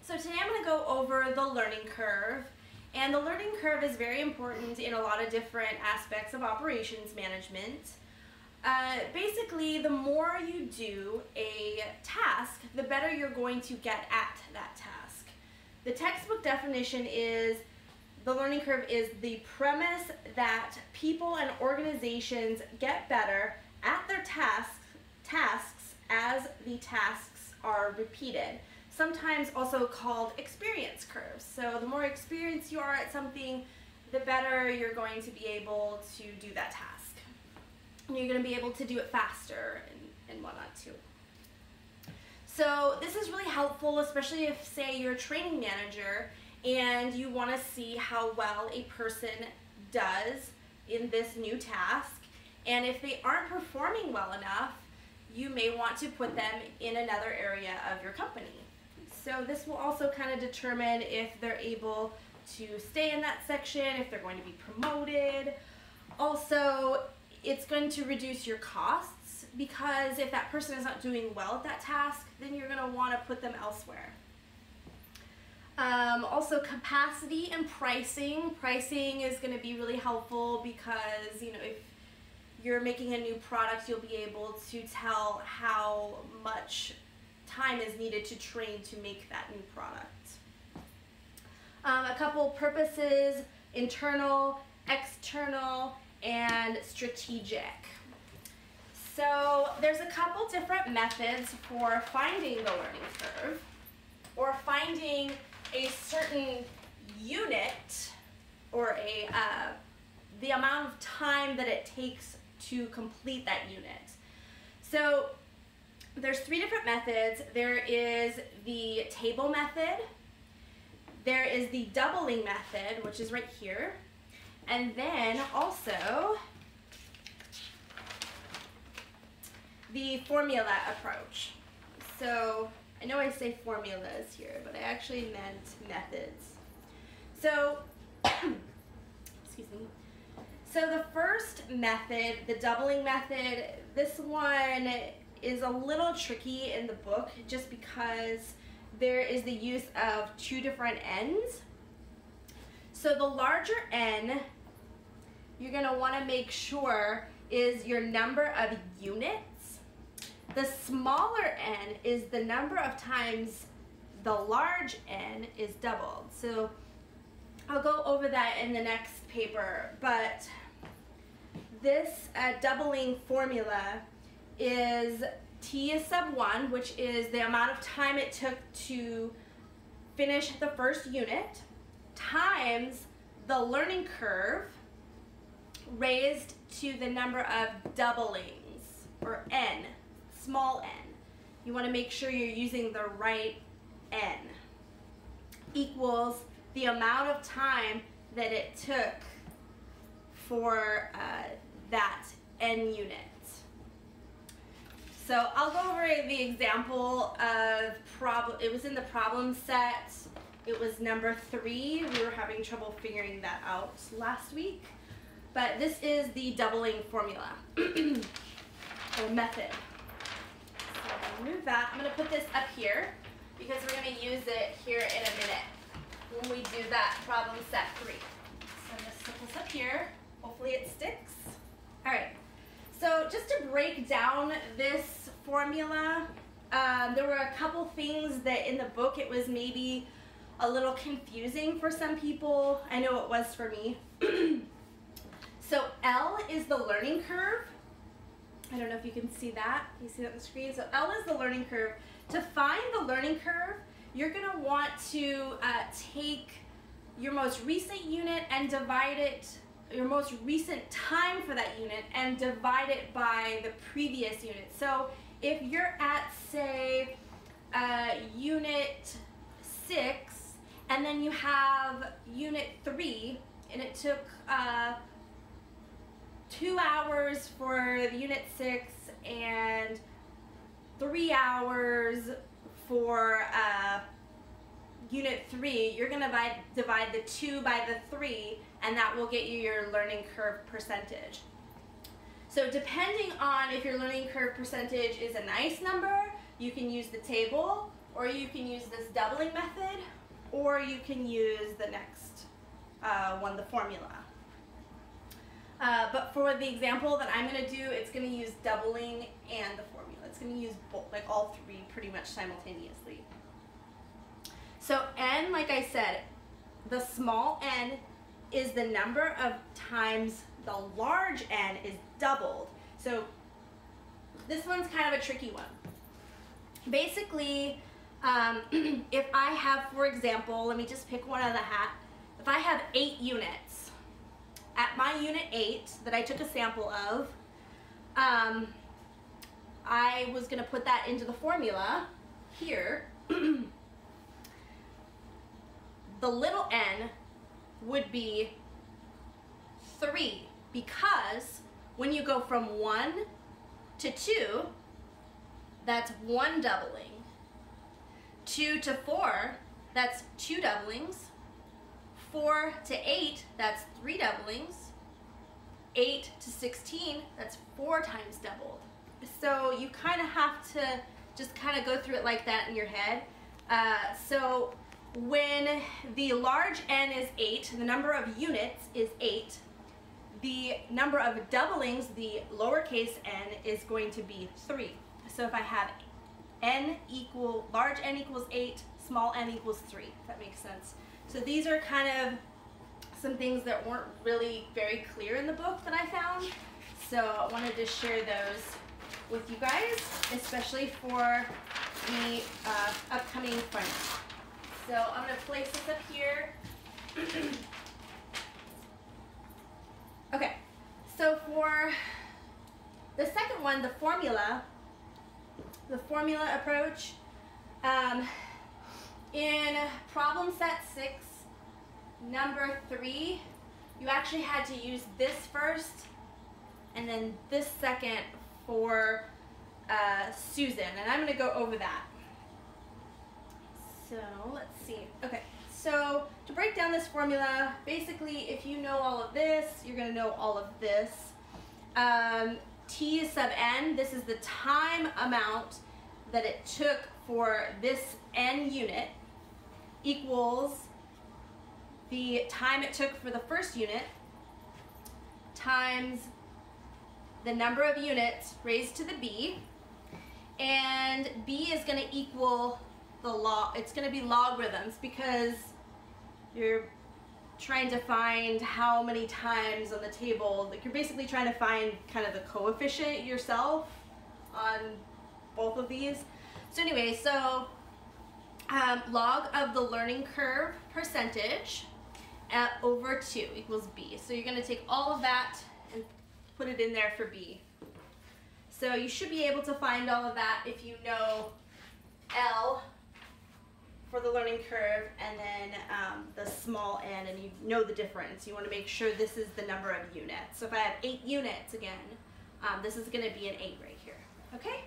So today I'm going to go over the learning curve, and the learning curve is very important in a lot of different aspects of operations management. Basically, the more you do a task, the better you're going to get at that task. The textbook definition is the learning curve is the premise that people and organizations get better at their tasks as the tasks are repeated. Sometimes also called experience curves. So the more experienced you are at something, the better you're going to be able to do that task. And you're going to be able to do it faster and whatnot too. So this is really helpful, especially if, say, you're a training manager and you want to see how well a person does in this new task. And if they aren't performing well enough, you may want to put them in another area of your company. So this will also kind of determine if they're able to stay in that section, if they're going to be promoted. Also, it's going to reduce your costs, because if that person is not doing well at that task, then you're going to want to put them elsewhere. Also, capacity and pricing. Pricing is going to be really helpful because, if you're making a new product, you'll be able to tell how much time is needed to train to make that new product. A couple purposes: internal, external, and strategic. So there's a couple different methods for finding the learning curve, or finding a certain unit, or the amount of time that it takes to complete that unit. So there's three different methods. There is the table method, there is the doubling method, which is right here, and then also the formula approach. So I know I say formulas here, but I actually meant methods. So, excuse me. So the first method, the doubling method, this one is a little tricky in the book just because there is the use of two different n's. So the larger n, you're going to want to make sure is your number of units. The smaller n is the number of times the large n is doubled. So I'll go over that in the next paper, but this doubling formula is T sub 1, which is the amount of time it took to finish the first unit, times the learning curve raised to the number of doublings, or n, small n. You want to make sure you're using the right n, equals the amount of time that it took for that n unit. So I'll go over the example of it was in the problem set. It was number 3. We were having trouble figuring that out last week. But this is the doubling formula, or method. So I'm going to move that. I'm going to put this up here because we're going to use it here in a minute when we do that problem set 3. So I'm going to put this up here. Hopefully it sticks. All right. So just to break down this formula, there were a couple things that in the book it was maybe a little confusing for some people. I know it was for me. So L is the learning curve. I don't know if you can see that. You see that on the screen? So L is the learning curve. To find the learning curve, you're going to want to take your most recent unit and divide it, your most recent time for that unit, and divide it by the previous unit. So if you're at, say, unit 6, and then you have unit 3, and it took 2 hours for unit 6 and 3 hours for unit 3, you're going to divide the 2 by the 3, and that will get you your learning curve percentage. So depending on if your learning curve percentage is a nice number, you can use the table, or you can use this doubling method, or you can use the next one, the formula. But for the example that I'm going to do, it's going to use doubling and the formula. It's going to use both, like all three pretty much simultaneously. So n, like I said, the small n is the number of times the large N is doubled. So this one's kind of a tricky one. Basically, if I have, for example, let me just pick one out of the hat. If I have 8 units, at my unit 8 that I took a sample of, I was going to put that into the formula here. The little n would be 3, because when you go from 1 to 2, that's 1 doubling. 2 to 4, that's 2 doublings. 4 to 8, that's 3 doublings. 8 to 16, that's 4 times doubled. So you kind of have to just kind of go through it like that in your head. So when the large N is 8, the number of units is 8, the number of doublings, the lowercase n, is going to be 3. So if I have large N equals 8, small n equals 3, if that makes sense. So these are kind of some things that weren't really very clear in the book that I found. So I wanted to share those with you guys, especially for the upcoming fund. So I'm going to place this up here. Okay, so for the second one, the formula approach, in problem set 6, number 3, you actually had to use this first and then this second for Susan, and I'm going to go over that. So let's see. Okay, so to break down this formula, basically if you know all of this, you're going to know all of this. T sub n, this is the time amount that it took for this n unit, equals the time it took for the first unit times the number of units raised to the b, and b is going to equal the log. It's going to be logarithms, because you're trying to find how many times on the table. Like, you're basically trying to find kind of the coefficient yourself on both of these. So anyway, so log of the learning curve percentage over 2 equals b. So you're going to take all of that and put it in there for b. So you should be able to find all of that if you know L for the learning curve, and then the small n, and you know the difference. You want to make sure this is the number of units. So if I have 8 units again, this is going to be an 8 right here. Okay?